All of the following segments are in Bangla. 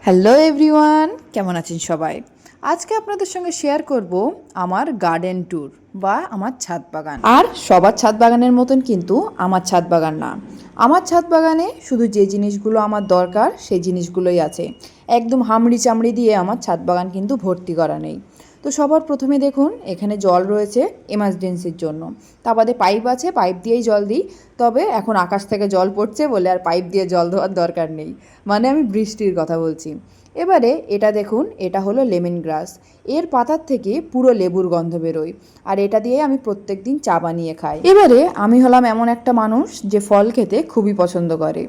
হ্যালো এভরিওয়ান, কেমন আছেন সবাই? আজকে আপনাদের সঙ্গে শেয়ার করব আমার গার্ডেন ট্যুর বা আমার ছাদ বাগান। আর সবার ছাদ বাগানের মতন কিন্তু আমার ছাদ বাগান না। আমার ছাদ বাগানে শুধু যে জিনিসগুলো আমার দরকার সেই জিনিসগুলোই আছে। একদম হামড়ি চামড়ি দিয়ে আমার ছাদ বাগান কিন্তু ভর্তি করা নেই। তো সবার প্রথমে দেখুন এখানে জল রয়েছে এমার্জেন্সির জন্য। তা বাদে পাইপ আছে, পাইপ দিয়েই জল দিই। তবে এখন আকাশ থেকে জল পড়ছে বলে আর পাইপ দিয়ে জল দেওয়ার দরকার নেই, মানে আমি বৃষ্টির কথা বলছি। এবারে এটা দেখুন, এটা হলো লেমন গ্রাস। এর পাতার থেকে পুরো লেবুর গন্ধ বেরোয়, আর এটা দিয়ে আমি প্রত্যেক দিন চা বানিয়ে খাই। এবারে আমি হলাম এমন একটা মানুষ যে ফল খেতে খুবই পছন্দ করে,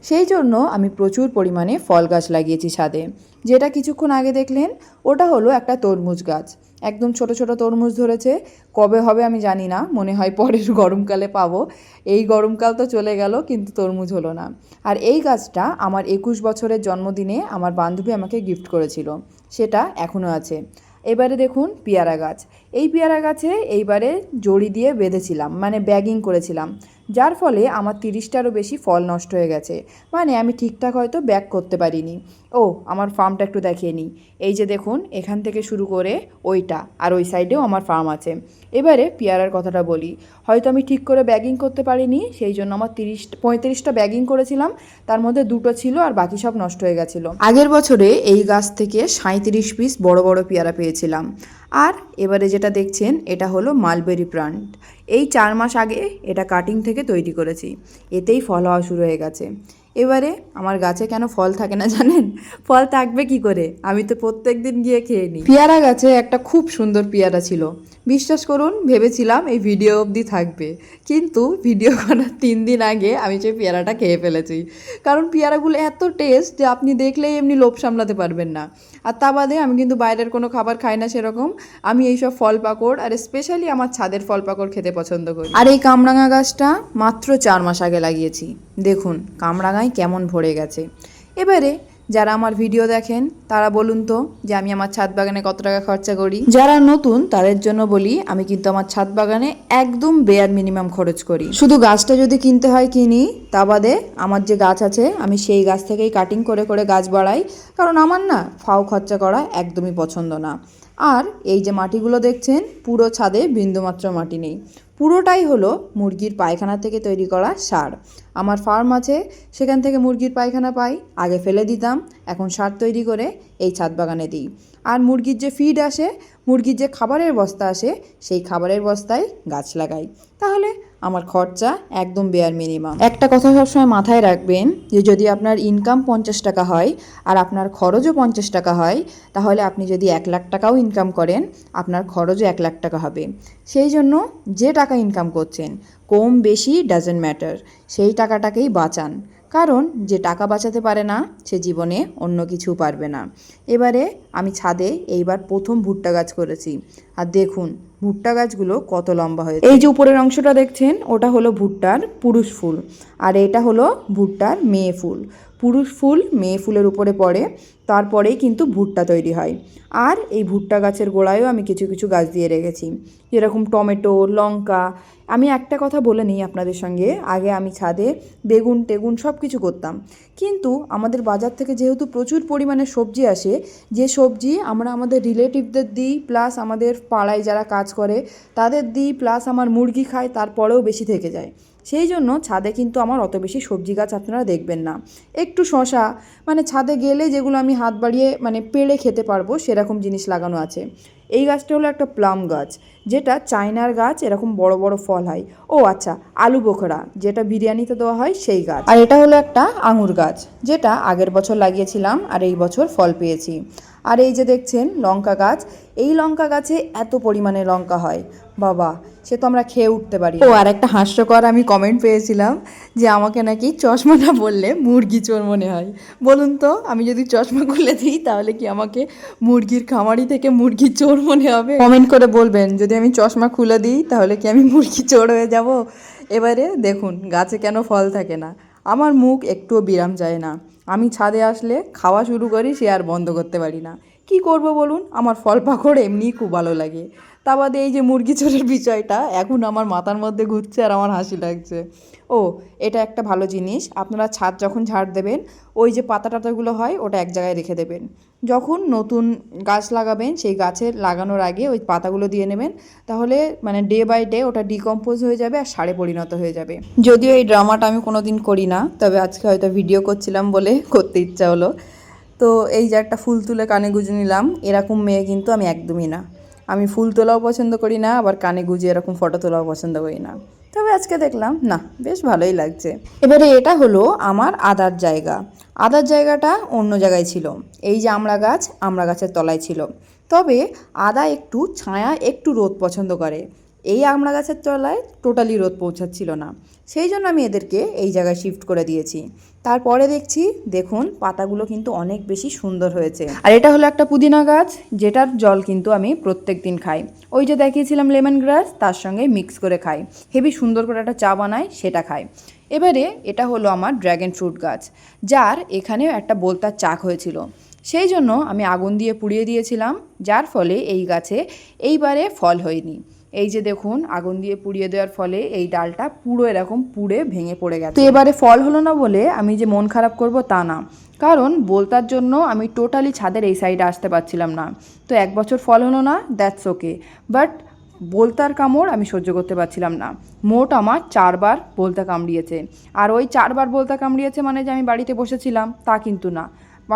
সেই জন্য আমি প্রচুর পরিমাণে ফল গাছ লাগিয়েছি ছাদে। যেটা কিছুক্ষণ আগে দেখলেন ওটা হলো একটা তরমুজ গাছ। একদম ছোট ছোট তরমুজ ধরেছে। কবে হবে আমি জানি না, মনে হয় পরের গরমকালে পাবো। এই গরমকাল তো চলে গেল, কিন্তু তরমুজ হলো না। আর এই গাছটা আমার 21 বছরের জন্মদিনে আমার বান্ধবী আমাকে গিফট করেছিল, সেটা এখনও আছে। এবারে দেখুন পেয়ারা গাছ। এই পেয়ারা গাছে এইবারে জড়ি দিয়ে বেঁধেছিলাম, মানে ব্যাগিং করেছিলাম, যার ফলে আমার 30টারও বেশি ফল নষ্ট হয়ে গেছে। মানে আমি ঠিকঠাক হয়তো ব্যাগ করতে পারিনি। ও, আমার ফার্মটা একটু দেখিয়ে নিই। এই যে দেখুন, এখান থেকে শুরু করে ওইটা আর ওই সাইডেও আমার ফার্ম আছে। এবারে পেয়ারার কথাটা বলি। হয়তো আমি ঠিক করে ব্যাগিং করতে পারিনি, সেই জন্য আমার 35টা ব্যাগিং করেছিলাম, তার মধ্যে 2টো ছিল আর বাকি সব নষ্ট হয়ে গেছিলো। আগের বছরে এই গাছ থেকে 37 পিস বড় বড় পেয়ারা পেয়েছিলাম। আর এবারে যেটা দেখছেন এটা হলো মালবেরি প্লান্ট। এই 4 মাস আগে এটা কাটিং থেকে তৈরি করেছি, এতেই ফল হওয়া শুরু হয়ে গেছে। এবারে আমার গাছে কেন ফল থাকে না জানেন? ফল থাকবে কি করে, আমি তো প্রত্যেক দিন গিয়ে খেয়ে নিই। পেয়ারা গাছে একটা খুব সুন্দর পেয়ারা ছিল, বিশ্বাস করুন ভেবেছিলাম এই ভিডিও অবধি থাকবে, কিন্তু ভিডিও করার 3 দিন আগে আমি সেই পেয়ারাটা খেয়ে ফেলেছি। কারণ পেয়ারাগুলো এত টেস্ট যে আপনি দেখলেই এমনি লোভ সামলাতে পারবেন না। আর তা বাদে আমি কিন্তু বাইরের কোনো খাবার খাই না সেরকম। আমি এইসব ফল পাকড় আর স্পেশালি আমার ছাদের ফল পাকড় খেতে পছন্দ করি। আর এই কামরাঙা গাছটা মাত্র 4 মাস আগে লাগিয়েছি। দেখুন কামরাঙায় কেমন ভরে গেছে। এবারে যারা আমার ভিডিও দেখেন তারা বলুন তো যে আমি আমার ছাদ বাগানে কত টাকা খরচা করি। যারা নতুন তাদের জন্য বলি, আমি কিন্তু আমার ছাদ বাগানে একদম বেয়ার মিনিমাম খরচ করি। শুধু গাছটা যদি কিনতে হয় কিনি, তা বাদে আমার যে গাছ আছে আমি সেই গাছ থেকেই কাটিং করে করে গাছ বাড়াই। কারণ আমার না ফাও খরচা করা একদমই পছন্দ না। আর এই যে মাটিগুলো দেখছেন, পুরো ছাদে বিন্দুমাত্র মাটি নেই, পুরোটাই হলো মুরগির পায়খানা থেকে তৈরি করা সার। আমার ফার্ম আছে, সেখান থেকে মুরগির পায়খানা পাই, আগে ফেলে দিতাম, এখন সার তৈরি করে এই ছাদ বাগানে দিই। আর মুরগির যে ফিড আসে, মুরগির যে খাবারের বস্তা আসে, সেই খাবারের বস্তায় গাছ লাগাই। তাহলে আমার খরচা একদম বেয়ার মিনিমাম। একটা কথা সবসময় মাথায় রাখবেন যে যদি আপনার ইনকাম 50 টাকা হয় আর আপনার খরচও 50 টাকা হয়, তাহলে আপনি যদি 1 লাখ টাকাও ইনকাম করেন আপনার খরচও 1 লাখ টাকা হবে। সেই জন্য যে টাকা ইনকাম করছেন, কম বেশি ডাজন্ট ম্যাটার, সেই টাকাটাকেই বাঁচান। কারণ যে টাকা বাঁচাতে পারে না সে জীবনে অন্য কিছু পারবে না। এবারে আমি ছাদে এইবার প্রথম ভুট্টা গাছ করেছি, আর দেখুন ভুট্টা গাছগুলো কত লম্বা হয়েছে। এই যে উপরের অংশটা দেখছেন ওটা হলো ভুট্টার পুরুষ ফুল, আর এটা হলো ভুট্টার মেয়ে ফুল। পুরুষ ফুল মেয়ে ফুলের উপরে পড়ে, তারপরেই কিন্তু ভুট্টা তৈরি হয়। আর এই ভুট্টা গাছের গোড়ায়ও আমি কিছু কিছু গাছ দিয়ে রেখেছি, যেরকম টমেটো, লঙ্কা। আমি একটা কথা বলে নিই আপনাদের সঙ্গে, আগে আমি ছাদে বেগুন টেগুন সব কিছু করতাম, কিন্তু আমাদের বাজার থেকে যেহেতু প্রচুর পরিমাণে সবজি আসে, যে সবজি আমরা আমাদের রিলেটিভদের দিই, প্লাস আমাদের পাড়ায় যারা কাজ করে তাদের দিই, প্লাস আমার মুরগি খায়, তারপরেও বেশি থেকে যায়। সেই জন্য ছাদে কিন্তু আমার অত বেশি সবজি গাছ আপনারা দেখবেন না। একটু শশা, মানে ছাদে গেলে যেগুলো আমি হাত বাড়িয়ে মানে পেড়ে খেতে পারবো সেরকম জিনিস লাগানো আছে। এই গাছটা হলো একটা প্লাম গাছ, যেটা চায়নার গাছ, এরকম বড় বড় ফল হয়। ও আচ্ছা, আলু বোখরা যেটা বিরিয়ানিতে দেওয়া হয় সেই গাছ। আর এটা হলো একটা আঙুর গাছ, যেটা আগের বছর লাগিয়েছিলাম আর এই বছর ফল পেয়েছি। আর এই যে দেখছেন লঙ্কা গাছ, এই লঙ্কা গাছে এত পরিমাণে লঙ্কা হয় বাবা, সে তো আমরা খেয়ে উঠতে পারি। ও আর একটা হাস্যকর আমি কমেন্ট পেয়েছিলাম যে আমাকে নাকি চশমা না পরলে মুরগি চোর মনে হয়। বলুন তো, আমি যদি চশমা খুলে দিই তাহলে কি আমাকে মুরগির খামারি থেকে মুরগি চোর মনে হবে? কমেন্ট করে বলবেন যদি আমি চশমা খুলে দিই তাহলে কি আমি মুরগি চোর হয়ে যাব। এবারে দেখুন গাছে কেন ফল থাকে না, আমার মুখ একটুও বিরাম যায় না। আমি ছাদে আসলে খাওয়া শুরু করি, সে আর বন্ধ করতে পারি না। কি করব বলুন, আমার ফল পাকড় এমনিই খুব ভালো লাগে। তা বাদে এই যে মুরগি চোরের বিষয়টা এখন আমার মাথার মধ্যে ঘুরছে আর আমার হাসি লাগছে। ও, এটা একটা ভালো জিনিস, আপনারা ছাদ যখন ঝাড় দেবেন ওই যে পাতা টাতাগুলো হয় ওটা এক জায়গায় রেখে দেবেন। যখন নতুন গাছ লাগাবেন সেই গাছে লাগানোর আগে ওই পাতাগুলো দিয়ে নেবেন, তাহলে মানে ডে বাই ডে ওটা ডিকম্পোজ হয়ে যাবে আর সারে পরিণত হয়ে যাবে। যদিও এই ড্রামাটা আমি কোনো দিন করি না, তবে আজকে হয়তো ভিডিও করছিলাম বলে করতে ইচ্ছা হলো। তো এই যে একটা ফুল তুলে কানে গুঁজে নিলাম, এরকম মেয়ে কিন্তু আমি একদমই না। আমি ফুল তোলাও পছন্দ করি না, আবার কানে গুঁজে এরকম ফটো তোলাও পছন্দ করি না। তবে আজকে দেখলাম না, বেশ ভালোই লাগছে। এবারে এটা হলো আমার আদার জায়গা। আদার জায়গাটা অন্য জায়গায় ছিল, এই যে আমড়া গাছের তলায় ছিল। তবে আদা একটু ছায়া একটু রোদ পছন্দ করে, এই আমড়া গাছের তলায় টোটালি রোদ পৌঁছাচ্ছিল না, সেই জন্য আমি এদেরকে এই জায়গায় শিফট করে দিয়েছি। তারপরে দেখছি, দেখুন পাতাগুলো কিন্তু অনেক বেশি সুন্দর হয়েছে। আর এটা হলো একটা পুদিনা গাছ, যেটার জল কিন্তু আমি প্রত্যেক দিন খাই। ওই যে দেখিয়েছিলাম লেমন গ্রাস, তার সঙ্গে মিক্স করে খাই, হেবি সুন্দর করে একটা চা বানাই, সেটা খাই। এবারে এটা হলো আমার ড্র্যাগন ফ্রুট গাছ, যার এখানেও একটা বোলতার চাক হয়েছিল, সেই জন্য আমি আগুন দিয়ে পুড়িয়ে দিয়েছিলাম, যার ফলে এই গাছে এইবারে ফল হয়নি। এই যে দেখুন, আগুন দিয়ে পুড়িয়ে দেওয়ার ফলে এই ডালটা পুরো এরকম পুড়ে ভেঙে পড়ে গেছে। তো এবারে ফল হলো না বলে আমি যে মন খারাপ করব তা না, কারণ বোলতার জন্য আমি টোটালি ছাদের এই সাইডে আসতে পারছিলাম না। তো 1 বছর ফল হলো না, দ্যাটস ওকে, বাট বোলতার কামড় আমি সহ্য করতে পারছিলাম না। মোট আমার 4 বার বোলতা কামড়িয়েছে, আর ওই 4 বার বোলতা কামড়িয়েছে মানে যে আমি বাড়িতে বসেছিলাম তা কিন্তু না।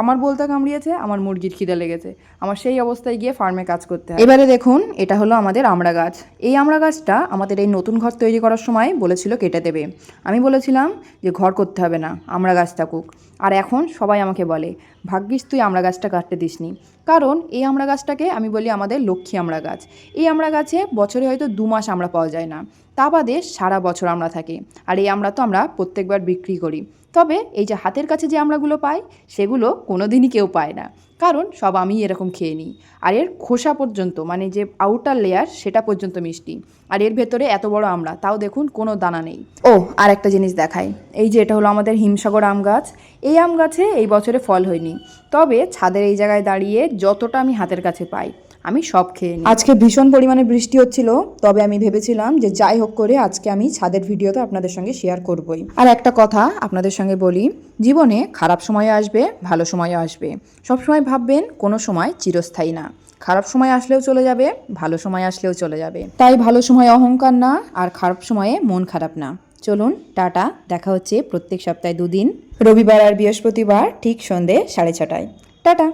আমার বোলতা কামড়িয়েছে, আমার মুরগির খিদে লেগেছে, আমার সেই অবস্থায় গিয়ে ফার্মে কাজ করতে হয়। এবারে দেখুন, এটা হলো আমাদের আমড়া গাছ। এই আমড়া গাছটা আমাদের এই নতুন ঘর তৈরি করার সময় বলেছিল কেটে দেবে। আমি বলেছিলাম যে ঘর করতে হবে না, আমড়া গাছ থাকুক। আর এখন সবাই আমাকে বলে, ভাগ্যিস তুই আমড়া গাছটা কাটতে দিসনি, কারণ এই আমড়া গাছটাকে আমি বলি আমাদের লক্ষ্মী আমড়া গাছ। এই আমড়া গাছে বছরে হয়তো 2 মাস আমড়া পাওয়া যায় না, তা বাদে সারা বছর আমড়া থাকে। আর এই আমড়া তো আমরা প্রত্যেকবার বিক্রি করি। তবে এই যে হাতের কাছে যে আমড়াগুলো পাই, সেগুলো কোনো দিনই কেউ পায় না, কারণ সব আমি এরকম খেয়ে নিই। আর এর খোসা পর্যন্ত, মানে যে আউটার লেয়ার, সেটা পর্যন্ত মিষ্টি। আর এর ভেতরে এত বড় আমড়া, তাও দেখুন কোনো দানা নেই। ও, আর একটা জিনিস দেখাই, এই যে এটা হলো আমাদের হিমসাগর আম গাছ। এই আম গাছে এই বছরে ফল হয়নি, তবে ছাদের এই জায়গায় দাঁড়িয়ে যতটা আমি হাতের কাছে পাই আমি সব খেয়ে নিই। আজকে ভীষণ পরিমাণে বৃষ্টি হচ্ছিল, তবে আমি ভেবেছিলাম যে যাই হোক করে আজকে আমি ছাদের ভিডিও তো আপনাদের সঙ্গে শেয়ার করবই। আর একটা কথা আপনাদের সঙ্গে বলি, জীবনে খারাপ সময়ও আসবে, ভালো সময়ও আসবে। সবসময় ভাববেন কোনো সময় চিরস্থায়ী না, খারাপ সময় আসলেও চলে যাবে, ভালো সময় আসলেও চলে যাবে। তাই ভালো সময় অহংকার না, আর খারাপ সময়ে মন খারাপ না। চলুন, টাটা, দেখা হচ্ছে প্রত্যেক সপ্তাহে 2 দিন, রবিবার আর বৃহস্পতিবার ঠিক সন্ধে 6:30টায়। টাটা।